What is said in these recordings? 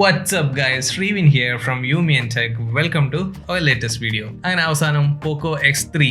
What's up guys, Shrivin here from Yumi and Tech. Welcome to our latest video. അങ്ങനെ അവസാനം പോക്കോ X3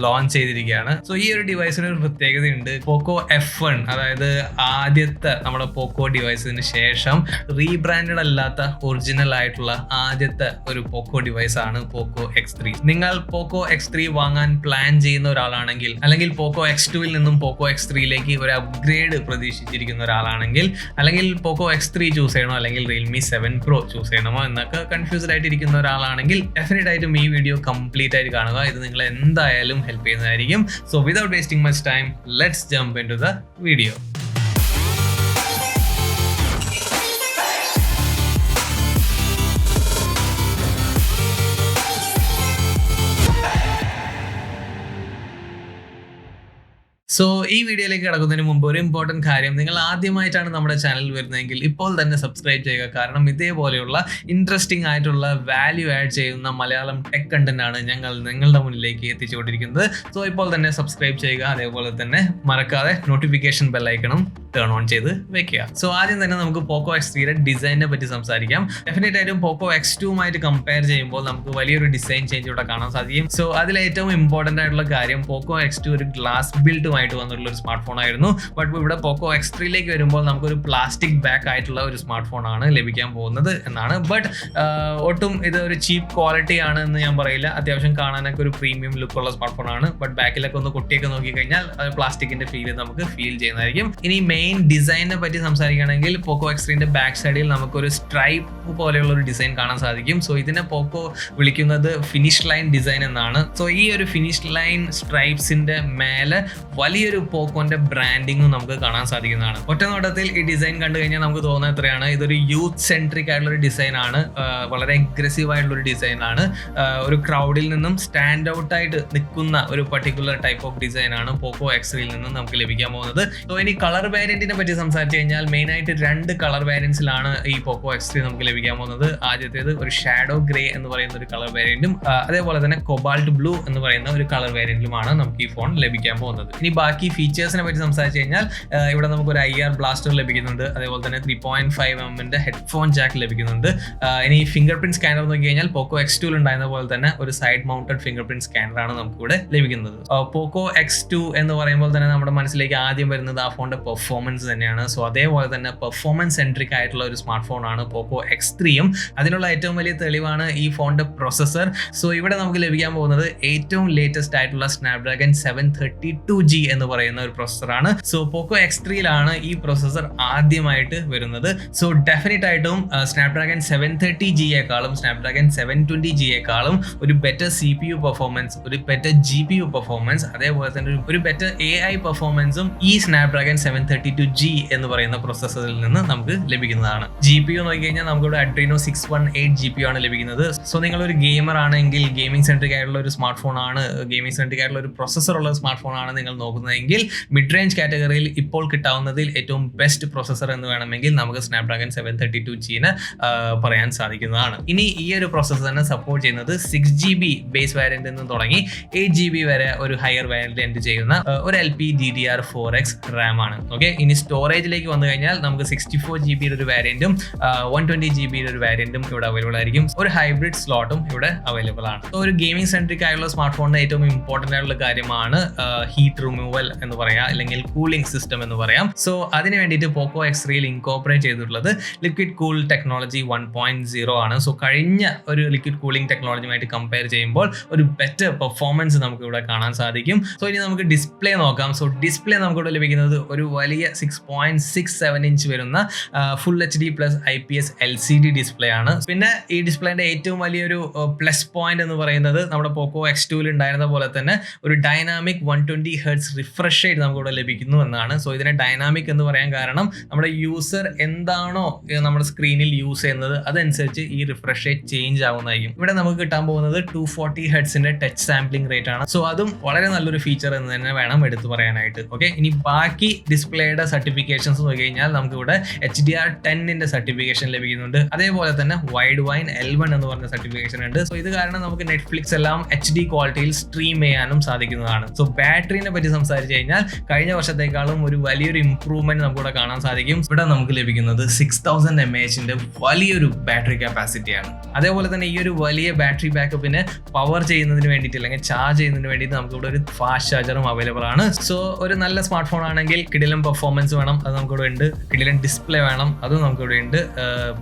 launch ചെയ്തിരിക്കുകയാണ്. So ഈ ഒരു ഡിവൈസിന് ഒരു പ്രത്യേകതയുണ്ട്. പോക്കോ F1, അതായത് ആദ്യത്തെ നമ്മുടെ പോക്കോ ഡിവൈസിന് ശേഷം റീബ്രാൻഡഡ് അല്ലാത്ത ഒറിജിനൽ ആയിട്ടുള്ള ആദ്യത്തെ ഒരു പോക്കോ ഡിവൈസ് ആണ് പോക്കോ X3. നിങ്ങൾ പോക്കോ X3 വാങ്ങാൻ പ്ലാൻ ചെയ്യുന്ന ഒരാളാണെങ്കിൽ, അല്ലെങ്കിൽ പോക്കോ X2 നിന്നും പോക്കോ X3യിലേക്ക് ഒരു അപ്ഗ്രേഡ് പ്രതീക്ഷിച്ചിരിക്കുന്ന ഒരാളാണെങ്കിൽ, അല്ലെങ്കിൽ പോക്കോ X3 ചൂസ് ചെയ്യണോ അല്ലെങ്കിൽ റിയൽമി 7 Pro ചൂസ് ചെയ്യണമോ എന്നൊക്കെ കൺഫ്യൂസ്ഡ് ആയിട്ടിരിക്കുന്ന ഒരാളാണെങ്കിൽ ഡെഫിനറ്റ് ആയിട്ടും ഈ വീഡിയോ കംപ്ലീറ്റ് ആയിട്ട് കാണുക. ഇത് നിങ്ങളെ എന്തായാലും ഹെൽപ്പ് ചെയ്യുന്നതായിരിക്കും. So without wasting much time, let's jump into the video. So ഈ വീഡിയോയിലേക്ക് കിടക്കുന്നതിന് മുമ്പ് ഒരു ഇമ്പോർട്ടൻറ്റ് കാര്യം, നിങ്ങൾ ആദ്യമായിട്ടാണ് നമ്മുടെ ചാനൽ വരുന്നതെങ്കിൽ ഇപ്പോൾ തന്നെ സബ്സ്ക്രൈബ് ചെയ്യുക. കാരണം ഇതേപോലെയുള്ള ഇൻട്രസ്റ്റിംഗ് ആയിട്ടുള്ള വാല്യൂ ആഡ് ചെയ്യുന്ന മലയാളം ടെക് കണ്ടന്റ് ആണ് ഞങ്ങൾ നിങ്ങളുടെ മുന്നിലേക്ക് എത്തിച്ചുകൊണ്ടിരിക്കുന്നത്. സോ ഇപ്പോൾ തന്നെ സബ്സ്ക്രൈബ് ചെയ്യുക. അതേപോലെ തന്നെ മറക്കാതെ നോട്ടിഫിക്കേഷൻ ബെല്ലൈക്കണം ടേൺ ഓൺ ചെയ്ത് വെക്കുക. സോ ആദ്യം തന്നെ നമുക്ക് പോക്കോ X3യുടെ ഡിസൈനിനെ പറ്റി സംസാരിക്കാം. ഡെഫിനറ്റ് ആയിട്ടും പോക്കോ X2 കമ്പയർ ചെയ്യുമ്പോൾ നമുക്ക് വലിയൊരു ഡിസൈൻ ചേഞ്ച് ഇവിടെ കാണാൻ സാധിക്കും. സോ അതിൽ ഏറ്റവും ഇമ്പോർട്ടൻ്റ് ആയിട്ടുള്ള കാര്യം, പോക്കോ X2 ഒരു ഗ്ലാസ് ബിൽഡുമായിട്ട് വന്നിട്ടുള്ള ഒരു സ്മാർട്ട് ഫോൺ ആയിരുന്നു. ബട്ട് ഇവിടെ പോക്കോ X3യിലേക്ക് വരുമ്പോൾ നമുക്കൊരു പ്ലാസ്റ്റിക് ബാക്ക് ആയിട്ടുള്ള ഒരു സ്മാർട്ട് ഫോൺ ആണ് ലഭിക്കാൻ പോകുന്നത് എന്നാണ്. ബട്ട് ഒട്ടും ഇത് ഒരു ചീപ്പ് ക്വാളിറ്റി ആണ് എന്ന് ഞാൻ പറയില്ല. അത്യാവശ്യം കാണാനൊക്കെ ഒരു പ്രീമിയം ലുക്കുള്ള സ്മാർട്ട് ഫോൺ ആണ്. ബട്ട് ബാക്കിലൊക്കെ ഒന്ന് കൊട്ടിയൊക്കെ നോക്കി കഴിഞ്ഞാൽ പ്ലാസ്റ്റിക്കിന്റെ ഫീൽ നമുക്ക് ഫീൽ ചെയ്യുന്നതായിരിക്കും. ഇനി മെയിൻ ഡിസൈനിനെ പറ്റി സംസാരിക്കുകയാണെങ്കിൽ, പോക്കോ X3ന്റെ ബാക്ക് സൈഡിൽ നമുക്കൊരു സ്ട്രൈപ്പ് പോലെയുള്ള ഒരു ഡിസൈൻ കാണാൻ സാധിക്കും. സോ ഇതിനെ പോക്കോ വിളിക്കുന്നത് ഫിനിഷ് ലൈൻ ഡിസൈൻ എന്നാണ്. സോ ഈ ഒരു ഫിനിഷ് ലൈൻ സ്ട്രൈപ്സിന്റെ മേലെ വലിയൊരു പോക്കോന്റെ ബ്രാൻഡിങ്ങും നമുക്ക് കാണാൻ സാധിക്കുന്നതാണ്. ഒറ്റ നോട്ടത്തിൽ ഈ ഡിസൈൻ കണ്ടു കഴിഞ്ഞാൽ നമുക്ക് തോന്നുന്നത് എത്രയാണ്, ഇതൊരു യൂത്ത് സെൻട്രിക് ആയിട്ടുള്ള ഒരു ഡിസൈൻ ആണ്. വളരെ അഗ്രസീവ് ആയിട്ടുള്ള ഒരു ഡിസൈൻ ആണ്. ഒരു ക്രൗഡിൽ നിന്നും സ്റ്റാൻഡ് ഔട്ട് ആയിട്ട് നിൽക്കുന്ന ഒരു പർട്ടിക്കുലർ ടൈപ്പ് ഓഫ് ഡിസൈൻ ആണ് പോക്കോ X3യിൽ നിന്നും നമുക്ക് ലഭിക്കാൻ പോകുന്നത്. സോ ഇനി കളർ വേരിയന്റിനെ പറ്റി സംസാരിച്ചു കഴിഞ്ഞാൽ, മെയിൻ ആയിട്ട് 2 കളർ വേരിയന്റ്സിലാണ് ഈ പോക്കോ X3 നമുക്ക് ലഭിക്കാൻ പോകുന്നത്. ആദ്യത്തേത് ഒരു ഷാഡോ ഗ്രേ എന്ന് പറയുന്ന ഒരു കളർ വേരിയന്റും, അതേപോലെ തന്നെ കൊബാൾട്ട് ബ്ലൂ എന്ന് പറയുന്ന ഒരു കളർ വേരിയന്റിലുമാണ് നമുക്ക് ഈ ഫോൺ ലഭിക്കാൻ പോകുന്നത്. ഇനി ബാക്കി ഫീച്ചേഴ്സിനെ പറ്റി സംസാരിച്ചു കഴിഞ്ഞാൽ, ഇവിടെ നമുക്ക് ഒരു IR ബ്ലാസ്റ്റർ ലഭിക്കുന്നുണ്ട്. അതേപോലെ തന്നെ 3.5mm ഹെഡ്ഫോൺ ജാക്ക് ലഭിക്കുന്നുണ്ട്. ഇനി ഫിംഗർ പ്രിന്റ് സ്കാനർ നോക്കി കഴിഞ്ഞാൽ, പോക്കോ X2 ഉണ്ടായിരുന്ന പോലെ തന്നെ ഒരു side mounted finger print scanner ആണ് നമുക്ക് ഇവിടെ ലഭിക്കുന്നത്. പോക്കോ X2 എന്ന് പറയുമ്പോൾ തന്നെ നമ്മുടെ മനസ്സിലേക്ക് ആദ്യം വരുന്നത് ആ ഫോണിന്റെ പെർഫോമൻസ് തന്നെയാണ്. സോ അതേപോലെ തന്നെ പെർഫോമൻസ് സെൻട്രിക് ആയിട്ടുള്ള ഒരു സ്മാർട്ട് ഫോണാണ് പോക്കോ X3യും. അതിനുള്ള ഏറ്റവും വലിയ തെളിവാണ് ഈ ഫോണിന്റെ പ്രൊസസർ. സോ ഇവിടെ നമുക്ക് ലഭിക്കാൻ പോകുന്നത് ഏറ്റവും ലേറ്റസ്റ്റ് ആയിട്ടുള്ള സ്നാപ്ഡ്രാഗൺ 732G എന്ന് പറയുന്ന ഒരു പ്രൊസസറാണ്. സോ പോക്കോ X3യിലാണ് ഈ പ്രൊസസർ ആദ്യമായിട്ട് വരുന്നത്. സോ ഡെഫിനറ്റ് ആയിട്ടും സ്നാപ്ഡ്രാഗൺ 730Gയേക്കാളും സ്നാപ്ഡ്രാഗൺ 720Gയേക്കാളും ഒരു ബെറ്റർ CPU പെർഫോമൻസ്, ഒരു ബെറ്റർ GPU പെർഫോമൻസ്, അതേപോലെ തന്നെ ഒരു ബെറ്റർ AI പെർഫോമൻസും ഈ സ്നാപ്ഡ്രാഗൺ 732G എന്ന് പറയുന്ന പ്രൊസസറിൽ നിന്ന് നമുക്ക് ലഭിക്കുന്നതാണ്. GPU നോക്കി കഴിഞ്ഞാൽ നമുക്കിവിടെ അഡ്രീനോ 618 GPU ആണ് ലഭിക്കുന്നത്. സോ നിങ്ങളൊരു ഗെയിമർ ആണെങ്കിൽ, ഗെയിമിംഗ് സെൻട്രിക് ആയിട്ടുള്ള ഒരു സ്മാർട്ട് ഫോൺ ആണ്, ഗെയിമിംഗ് സെൻട്രിക് ആയിട്ടുള്ള ഒരു പ്രൊസസർ ഉള്ള സ്മാർട്ട് ഫോൺ ആണ് നിങ്ങൾ നോക്കുന്നതെങ്കിൽ, മിഡ് റേഞ്ച് കാറ്റഗറിയിൽ ഇപ്പോൾ കിട്ടാവുന്നതിൽ ഏറ്റവും ബെസ്റ്റ് പ്രൊസസർ എന്ന് വേണമെങ്കിൽ നമുക്ക് സ്നാപ്ഡ്രാഗൺ 732Gനെ പറയാൻ സാധിക്കുന്നതാണ്. ഇനി ഈ ഒരു പ്രൊസസറിനെ സപ്പോർട്ട് ചെയ്യുന്നത് 6GB ബേസ് വേരിയന്റിൽ നിന്ന് തുടങ്ങി 8GB വരെ ഒരു ഹയർ വേരിയന്റ് ചെയ്യുന്ന ഒരു LPDDR4X RAM ആണ്. ഓക്കെ, ഇനി സ്റ്റോറേജിലേക്ക് വന്നു കഴിഞ്ഞാൽ നമുക്ക് 64GB ഒരു വേരിയന്റും 120GB ഒരു വേരിയന്റും ഇവിടെ അവൈലബിൾ ആയിരിക്കും. ഒരു ഹൈബ്രിഡ് സ്ലോട്ടും ഇവിടെ അവൈലബിൾ ആണ്. ഒരു ഗെയിമിംഗ് സെൻട്രിക് ആയുള്ള സ്മാർട്ട് ഫോണിന്റെ ഏറ്റവും ഇമ്പോർട്ടന്റ് ആയിട്ടുള്ള കാര്യമാണ് ഹീറ്റ് റിമൂവൽ എന്ന് പറയാം, അല്ലെങ്കിൽ കൂളിംഗ് സിസ്റ്റം എന്ന് പറയാം. സോ അതിന് വേണ്ടിയിട്ട് പോക്കോ X3യിൽ ഇൻകോർപ്പറേറ്റ് ചെയ്തിട്ടുള്ളത് ലിക്വിഡ് കൂൾ ടെക്നോളജി 1.0 ആണ്. സോ കഴിഞ്ഞ ഒരു ലിക്വിഡ് കൂളിംഗ് ടെക്നോളജിയുമായിട്ട് കമ്പയർ ചെയ്യുമ്പോൾ ഒരു ബെറ്റർ പെർഫോമൻസ് നമുക്ക് ഇവിടെ കാണാൻ സാധിക്കും. സോ ഇനി നമുക്ക് ഡിസ്പ്ലേ നോക്കാം. സോ ഡിസ്പ്ലേ നമുക്ക് ഇവിടെ ലഭിക്കുന്നത് ഒരു വലിയ 6.67 ഇഞ്ച് വരുന്ന full HD+ IPS LCD display ആണ്. പിന്നെ ഈ ഡിസ്പ്ലേന്റെ ഏറ്റവും വലിയൊരു പ്ലസ് പോയിന്റ് എന്ന് പറയുന്നത്, നമ്മുടെ പോക്കോ X2ൽ ഉണ്ടായിരുന്ന പോലെ തന്നെ ഒരു ഡൈനാമിക് 120Hz റിഫ്രഷ് റേറ്റ് നമുക്ക് ഇവിടെ ലഭിക്കുന്നു എന്നാണ്. സോ ഇതിനെ ഡൈനാമിക് എന്ന് പറയാൻ കാരണം, നമ്മുടെ യൂസർ എന്താണോ നമ്മുടെ സ്ക്രീനിൽ യൂസ് ചെയ്യുന്നത് അതനുസരിച്ച് ഈ റിഫ്രഷ് റേറ്റ് ചേഞ്ച് ആവുന്നതായിരിക്കും. ഇവിടെ നമുക്ക് കിട്ടാൻ പോകുന്നത് 240Hzന്റെ ടച്ച് സാമ്പിളിംഗ് റേറ്റ് ആണ്. സോ അതും വളരെ നല്ലൊരു ഫീച്ചർ എന്ന് തന്നെ വേണം എടുത്തു പറയാനായിട്ട്. ഓക്കെ, ഇനി ബാക്കി ഡിസ്പ്ലേയുടെ ഡിസ്പ്ലേയുടെ സർട്ടിഫിക്കേഷൻസ് നോക്കി കഴിഞ്ഞാൽ നമുക്ക് ഇവിടെ HDR10 സർട്ടിഫിക്കേഷൻ ലഭിക്കുന്നുണ്ട്. അതേപോലെ തന്നെ വൈഡ് വൈൻ L1 എന്ന് പറഞ്ഞ സർട്ടിഫിക്കേഷൻ ഉണ്ട്. സോ ഇത് കാരണം നമുക്ക് നെറ്റ്ഫ്ലിക്സ് എല്ലാം HD ക്വാളിറ്റിയിൽ സ്ട്രീം ചെയ്യാനും സാധിക്കുന്നതാണ്. സോ ബാറ്ററിനെ പറ്റി സംസാരിച്ചു കഴിഞ്ഞാൽ കഴിഞ്ഞ വർഷത്തേക്കാളും ഒരു വലിയൊരു ഇംപ്രൂവ്മെന്റ് നമുക്കിവിടെ കാണാൻ സാധിക്കും. ഇവിടെ നമുക്ക് ലഭിക്കുന്നത് 6000 mAh വലിയൊരു ബാറ്ററി കപ്പാസിറ്റിയാണ്. അതേപോലെ തന്നെ ഈ ഒരു വലിയ ബാറ്ററി ബാക്കപ്പിന് പവർ ചെയ്യുന്നതിന് വേണ്ടിയിട്ട് അല്ലെങ്കിൽ ചാർജ് ചെയ്യുന്നതിന് വേണ്ടിയിട്ട് നമുക്ക് ഇവിടെ ഒരു ഫാസ്റ്റ് ചാർജറും അവൈലബിൾ ആണ്. സോ ഒരു നല്ല സ്മാർട്ട് ഫോൺ ആണെങ്കിൽ കിടിലൻ പെർഫോമൻസ് വേണം, അത് നമുക്കിവിടെ ഉണ്ട്. കിടിലൻ ഡിസ്പ്ലേ വേണം, അതും നമുക്കിവിടെ ഉണ്ട്.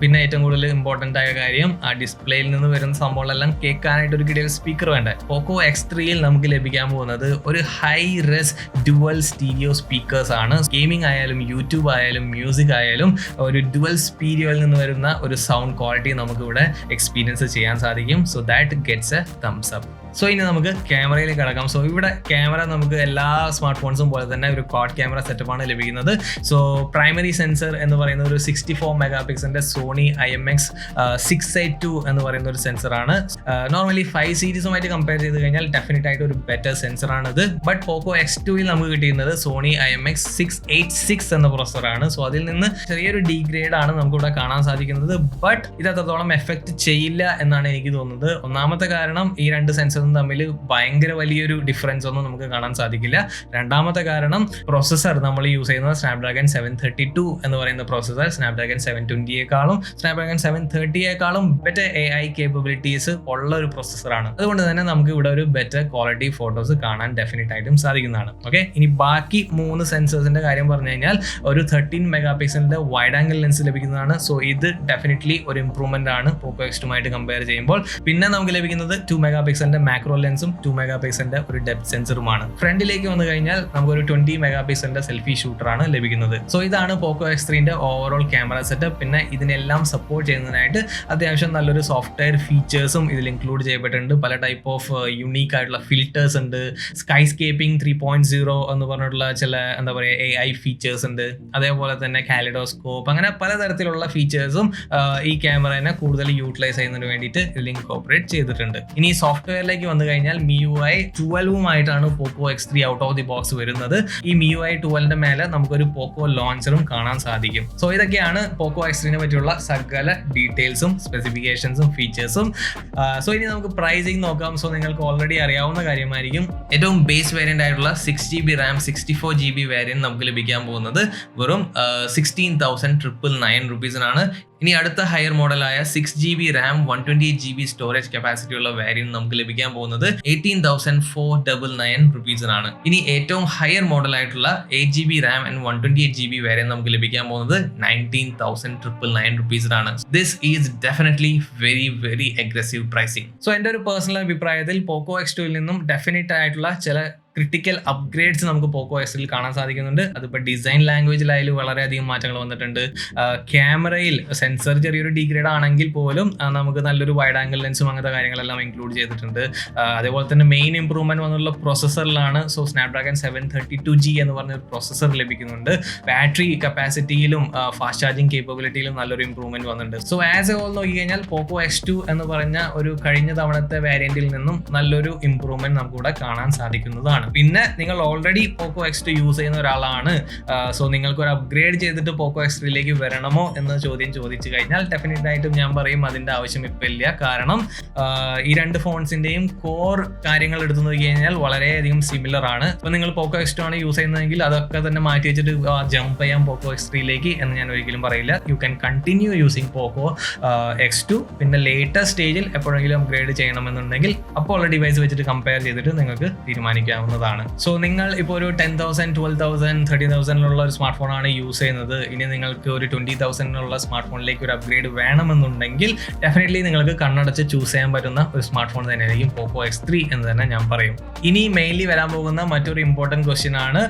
പിന്നെ ഏറ്റവും കൂടുതൽ ഇമ്പോർട്ടന്റ് ആയ കാര്യം ആ ഡിസ്പ്ലേയിൽ നിന്ന് വരുന്ന സംഭവങ്ങളെല്ലാം കേൾക്കാനായിട്ട് ഒരു കിടിലൻ സ്പീക്കർ വേണ്ട. പോക്കോ X3 നമുക്ക് ലഭിക്കാൻ പോകുന്നത് ഒരു ഹൈ റെസ് ഡുവൽ സ്റ്റീരിയോ സ്പീക്കേഴ്സ് ആണ്. ഗെയിമിംഗ് ആയാലും യൂട്യൂബ് ആയാലും മ്യൂസിക് ആയാലും ഒരു ഡുവൽ സ്റ്റീരിയോയിൽ നിന്ന് വരുന്ന ഒരു സൗണ്ട് ക്വാളിറ്റി നമുക്ക് ഇവിടെ എക്സ്പീരിയൻസ് ചെയ്യാൻ സാധിക്കും. So that gets A thumbs up. So ഇനി നമുക്ക് ക്യാമറയിലേക്ക് കടക്കാം. സോ ഇവിടെ ക്യാമറ നമുക്ക് എല്ലാ സ്മാർട്ട് ഫോൺസും പോലെ തന്നെ ഒരു ക്വാഡ് ക്യാമറ സെറ്റപ്പാണ് ലഭിക്കുന്നത്. സോ പ്രൈമറി സെൻസർ എന്ന് പറയുന്ന ഒരു 64 മെഗാപിക്സലിന്റെ സോണി IMX 682 എന്ന് പറയുന്ന ഒരു സെൻസറാണ്. നോർമലി 5 സീരീസുമായിട്ട് കമ്പയർ ചെയ്ത് കഴിഞ്ഞാൽ ഡെഫിനറ്റ് ആയിട്ട് ഒരു ബെറ്റർ സെൻസറാണ് ഇത്. ബട്ട് പോക്കോ X2 നമുക്ക് കിട്ടിയിരുന്നത് സോണി IMX 686 എന്ന പ്രൊസസ്സറാണ്. സോ അതിൽ നിന്ന് ചെറിയൊരു ഡീഗ്രേഡ് ആണ് നമുക്ക് ഇവിടെ കാണാൻ സാധിക്കുന്നത്. ബട്ട് ഇത് അത്രത്തോളം എഫക്ട് ചെയ്യില്ല എന്നാണ് എനിക്ക് തോന്നുന്നത്. ഒന്നാമത്തെ കാരണം ഈ രണ്ട് സെൻസർ തമ്മിൽ ഭയങ്കര വലിയൊരു ഡിഫറൻസ് ഒന്നും നമുക്ക് കാണാൻ സാധിക്കില്ല. രണ്ടാമത്തെ കാരണം പ്രോസസർ നമ്മൾ യൂസ് ചെയ്യുന്നത് സ്നാപ്ഡ്രാഗൺ 732 എന്ന് പറയുന്ന പ്രോസസർ സ്നാപ്ഡ്രാഗൺ 720യേക്കാളും സ്നാപ്ഡ്രാഗൺ 730യേക്കാളും ബെറ്റർ AI കേപ്പബിലിറ്റീസ് ഉള്ള ഒരു പ്രോസസറാണ്. അതുകൊണ്ട് തന്നെ നമുക്ക് ഇവിടെ ഒരു ബെറ്റർ ക്വാളിറ്റി ഫോട്ടോസ് കാണാൻ ഡെഫിനറ്റ് ആയിട്ടും സാധിക്കുന്നതാണ്. ഓക്കെ, ഇനി ബാക്കി 3 സെൻസേഴ്സിന്റെ കാര്യം പറഞ്ഞു കഴിഞ്ഞാൽ ഒരു 13 മെഗാപിക്സലിന്റെ വൈഡ് ആംഗിൾ ലെൻസ് ലഭിക്കുന്നതാണ്. സോ ഇത് ഡെഫിനറ്റ്ലി ഒരു ഇംപ്രൂവ്മെന്റ് ആണ് പോക്കോ X2 കമ്പയർ ചെയ്യുമ്പോൾ. പിന്നെ നമുക്ക് ലഭിക്കുന്നത് 2 മെഗാപിക്സലിന്റെ മാക്രോ ലെൻസും 2 മെഗാപിക്സലിന്റെ ഒരു ഡെപ്ത് സെൻസറുമാണ്. ഫ്രണ്ടിലേക്ക് വന്നു കഴിഞ്ഞാൽ നമുക്കൊരു 20 മെഗാപിക്സലിന്റെ സെൽഫി ഷൂട്ടറാണ് ലഭിക്കുന്നത്. സോ ഇതാണ് പോക്കോ X3 ഓവറോൾ ക്യാമറ സെറ്റപ്പ്. പിന്നെ ഇതിനെല്ലാം സപ്പോർട്ട് ചെയ്യുന്നതിനായിട്ട് അത്യാവശ്യം നല്ലൊരു സോഫ്റ്റ്വെയർ ഫീച്ചേഴ്സും ഇതിൽ ഇൻക്ലൂഡ് ചെയ്യപ്പെട്ടിട്ടുണ്ട്. പല ടൈപ്പ് ഓഫ് യുണീക്ക് ആയിട്ടുള്ള ഫിൽറ്റേഴ്സ് ഉണ്ട്. സ്കൈസ്കേപ്പിംഗ് 3.0 എന്ന് പറഞ്ഞിട്ടുള്ള ചില എന്താ പറയുക AI ഫീച്ചേഴ്സ് ഉണ്ട്. അതേപോലെ തന്നെ കാലിഡോസ്കോപ്പ്, അങ്ങനെ പലതരത്തിലുള്ള ഫീച്ചേഴ്സും ഈ ക്യാമറനെ കൂടുതൽ യൂട്ടിലൈസ് ചെയ്യുന്നതിന് വേണ്ടിയിട്ട് ഇതിൽ ഇൻകോർപ്പറേറ്റ് ചെയ്തിട്ടുണ്ട്. ഇനി സോഫ്റ്റ്വെയറിലേക്ക് വന്നു കഴിഞ്ഞാൽ MIUI 12 Poco X3 out of the box വരുന്നത്. ഈ MIUI 12 മേലെ നമുക്കൊരു പോക്കോ ലോഞ്ചറും കാണാൻ സാധിക്കും. സോ ഇതൊക്കെയാണ് പോക്കോ X3 പറ്റിയുള്ള സകല ഡീറ്റെയിൽസും സ്പെസിഫിക്കേഷൻസും ഫീച്ചേഴ്സും. സോ ഇനി നമുക്ക് പ്രൈസിങ് നോക്കാം. സോ നിങ്ങൾക്ക് ഓൾറെഡി അറിയാവുന്ന കാര്യമായിരിക്കും. ഏറ്റവും ബേസ് വേരിയന്റ് ആയിട്ടുള്ള 6GB RAM 64GB വേരിയന്റ് നമുക്ക് ലഭിക്കാൻ പോകുന്നത് വെറും 16,999 റുപ്പീസിനാണ്. ഇനി അടുത്ത ഹയർ മോഡലായ 6GB RAM 128GB storage capacity ഉള്ള വേരിയന്റ് നമുക്ക് ലഭിക്കാൻ പോകുന്നത് 18,499 റുപ്പീസിനാണ്. ഇനി ഏറ്റവും ഹയർ മോഡലായിട്ടുള്ള 8GB RAM and 128GB variant നമുക്ക് ലഭിക്കാൻ പോകുന്നത് 19,999 റുപ്പീസിനാണ്. This is definitely very very aggressive pricing. So എൻ്റെ ഒരു പേഴ്സണൽ അഭിപ്രായത്തിൽ പോക്കോ X2 നിന്നും ഡെഫിനറ്റ് ആയിട്ടുള്ള ചില ക്രിട്ടിക്കൽ അപ്ഗ്രേഡ്സ് നമുക്ക് പോക്കോ X3 കാണാൻ സാധിക്കുന്നുണ്ട്. അതിപ്പോൾ ഡിസൈൻ ലാംഗ്വേജിലായാലും വളരെയധികം മാറ്റങ്ങൾ വന്നിട്ടുണ്ട്. ക്യാമറയിൽ സെൻസർ ചെറിയൊരു ഡീഗ്രേഡ് ആണെങ്കിൽ പോലും നമുക്ക് നല്ലൊരു വൈഡ് ആംഗിൾ ലെൻസും അങ്ങനത്തെ കാര്യങ്ങളെല്ലാം ഇൻക്ലൂഡ് ചെയ്തിട്ടുണ്ട്. അതേപോലെ തന്നെ മെയിൻ ഇംപ്രൂവ്മെന്റ് വന്നുള്ള പ്രോസസ്സറിലാണ്. സോ സ്നാപ്ഡ്രാഗൺ 732G എന്ന് പറഞ്ഞ ഒരു പ്രോസസ്സർ ലഭിക്കുന്നുണ്ട്. ബാറ്ററി കപ്പാസിറ്റിയിലും ഫാസ്റ്റ് ചാർജിങ് കേപ്പബിലിറ്റിയിലും നല്ലൊരു ഇംപ്രൂവ്മെന്റ് വന്നിട്ടുണ്ട്. സോ ആസ് എ ഹോൾ നോക്കി കഴിഞ്ഞാൽ പോക്കോ X2 എന്ന് പറഞ്ഞ ഒരു കഴിഞ്ഞ തവണത്തെ വേരിയന്റിൽ നിന്നും നല്ലൊരു ഇംപ്രൂവ്മെന്റ് നമുക്കിവിടെ കാണാൻ സാധിക്കുന്നതാണ്. പിന്നെ നിങ്ങൾ ഓൾറെഡി പോക്കോ X2 യൂസ് ചെയ്യുന്ന ഒരാളാണ്. സോ നിങ്ങൾക്ക് ഒരു അപ്ഗ്രേഡ് ചെയ്തിട്ട് പോക്കോ X3 വരണമോ എന്ന ചോദ്യം ചോദിച്ചു കഴിഞ്ഞാൽ ഡെഫിനറ്റ് ആയിട്ടും ഞാൻ പറയും അതിന്റെ ആവശ്യം ഇപ്പം ഇല്ല. കാരണം ഈ രണ്ട് ഫോൺസിന്റെയും കോർ കാര്യങ്ങൾ എടുത്തു നോക്കി കഴിഞ്ഞാൽ വളരെയധികം സിമിലർ ആണ്. ഇപ്പൊ നിങ്ങൾ പോക്കോ X2 ആണ് യൂസ് ചെയ്യുന്നതെങ്കിൽ അതൊക്കെ തന്നെ മാറ്റി വെച്ചിട്ട് ജമ്പ് ചെയ്യാം പോക്കോ X3 എന്ന് ഞാൻ ഒരിക്കലും പറയില്ല. You can continue using Poco X2. പിന്നെ ലേറ്റസ്റ്റ് സ്റ്റേജിൽ എപ്പോഴെങ്കിലും അപ്ഗ്രേഡ് ചെയ്യണമെന്നുണ്ടെങ്കിൽ അപ്പോൾ ഉള്ള ഡിവൈസ് വെച്ചിട്ട് കമ്പയർ ചെയ്തിട്ട് നിങ്ങൾക്ക് തീരുമാനിക്കാവുന്നതാണ്. സോ നിങ്ങൾ ഇപ്പോൾ ഒരു 10,000, 12,000, 30,000 ഒരു സ്മാർട്ട് ഫോൺ ആണ് യൂസ് ചെയ്യുന്നത്. ഇനി നിങ്ങൾക്ക് ഒരു 20,000 സ്മാർട്ട് ഫോണിലേക്ക് ഒരു അപ്ഗ്രേഡ് വേണമെന്നുണ്ടെങ്കിൽ ഡെഫിനറ്റ്ലി നിങ്ങൾക്ക് കണ്ണടച്ച് ചൂസ് ചെയ്യാൻ പറ്റുന്ന ഒരു സ്മാർട്ട് ഫോൺ തന്നെയായിരിക്കും പോക്കോ X3 എന്ന് തന്നെ ഞാൻ പറയും. ഇനി മെയിൻലി വരാൻ പോകുന്ന മറ്റൊരു ഇമ്പോർട്ടൻറ്റ് ക്വസ്റ്റ്യൻ ആണ്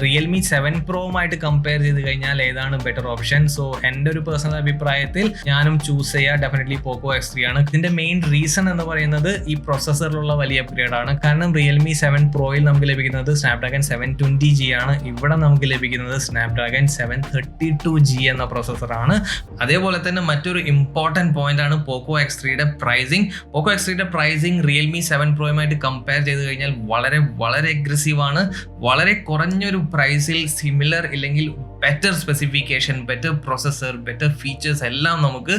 റിയൽമി 7 പ്രോയുമായിട്ട് കമ്പയർ ചെയ്ത് കഴിഞ്ഞാൽ ഏതാണ് ബെറ്റർ ഓപ്ഷൻ. സോ എൻ്റെ ഒരു പേഴ്സണൽ അഭിപ്രായത്തിൽ ഞാനും ചൂസ് ചെയ്യുക ഡെഫിനറ്റ്ലി പോക്കോ X3 ആണ്. ഇതിന്റെ മെയിൻ റീസൺ എന്ന് പറയുന്നത് ഈ പ്രൊസസ്സറിലുള്ള വലിയ അപ്ഗ്രേഡ് ആണ്. കാരണം റിയൽമി 7 പ്രോയിൽ നമുക്ക് ലഭിക്കുന്നത് സ്നാപ്ഡ്രാഗൺ 720G ആണ്. ഇവിടെ നമുക്ക് ലഭിക്കുന്നത് സ്നാപ്ഡ്രാഗൺ 732G എന്ന പ്രോസസ്സറാണ്. അതേപോലെ തന്നെ മറ്റൊരു ഇമ്പോർട്ടൻറ്റ് പോയിന്റ് ആണ് പോക്കോ X3 പ്രൈസിങ്. പോക്കോ X3 പ്രൈസിങ് റിയൽമി 7 പ്രോയുമായിട്ട് കമ്പയർ ചെയ്ത് കഴിഞ്ഞാൽ വളരെ വളരെ അഗ്രസീവ് ആണ്. വളരെ കുറഞ്ഞൊരു പ്രൈസിൽ സിമിലർ ഇല്ലെങ്കിൽ better specification, better processor, better features എല്ലാം നമുക്ക്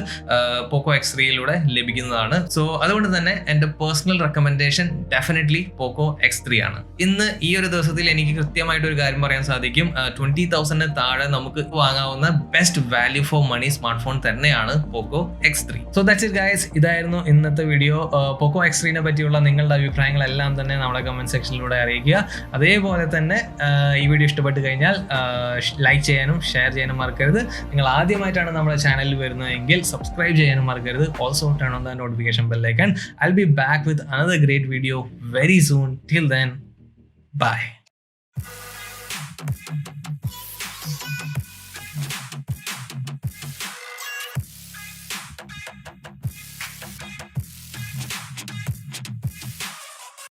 പോക്കോ X3യിലൂടെ ലഭിക്കുന്നതാണ്. സോ അതുകൊണ്ട് തന്നെ എൻ്റെ പേഴ്സണൽ റെക്കമെൻഡേഷൻ ഡെഫിനറ്റ്ലി പോക്കോ X3 ആണ്. ഇന്ന് ഈ ഒരു ദിവസത്തിൽ എനിക്ക് കൃത്യമായിട്ട് ഒരു കാര്യം പറയാൻ സാധിക്കും, 20,000 താഴെ നമുക്ക് വാങ്ങാവുന്ന best value for money smart phone തന്നെയാണ് Poco X3. So that's it guys. ഇതായിരുന്നു ഇന്നത്തെ വീഡിയോ. പോക്കോ X3നെ പറ്റിയുള്ള നിങ്ങളുടെ അഭിപ്രായങ്ങളെല്ലാം തന്നെ നമ്മുടെ കമന്റ് സെക്ഷനിലൂടെ അറിയിക്കുക. അതേപോലെ തന്നെ ഈ വീഡിയോ ഇഷ്ടപ്പെട്ട് കഴിഞ്ഞാൽ ലൈക്ക് ചെയ്യാനും ഷെയർ ചെയ്യാനും മറക്കരുത്. നിങ്ങൾ ആദ്യമായിട്ടാണ് നമ്മുടെ ചാനലിൽ വരുന്നതെങ്കിൽ സബ്സ്ക്രൈബ് ചെയ്യാനും മറക്കരുത്. Also turn on the notification bell icon. I'll be back with another great video very soon. Till then, bye.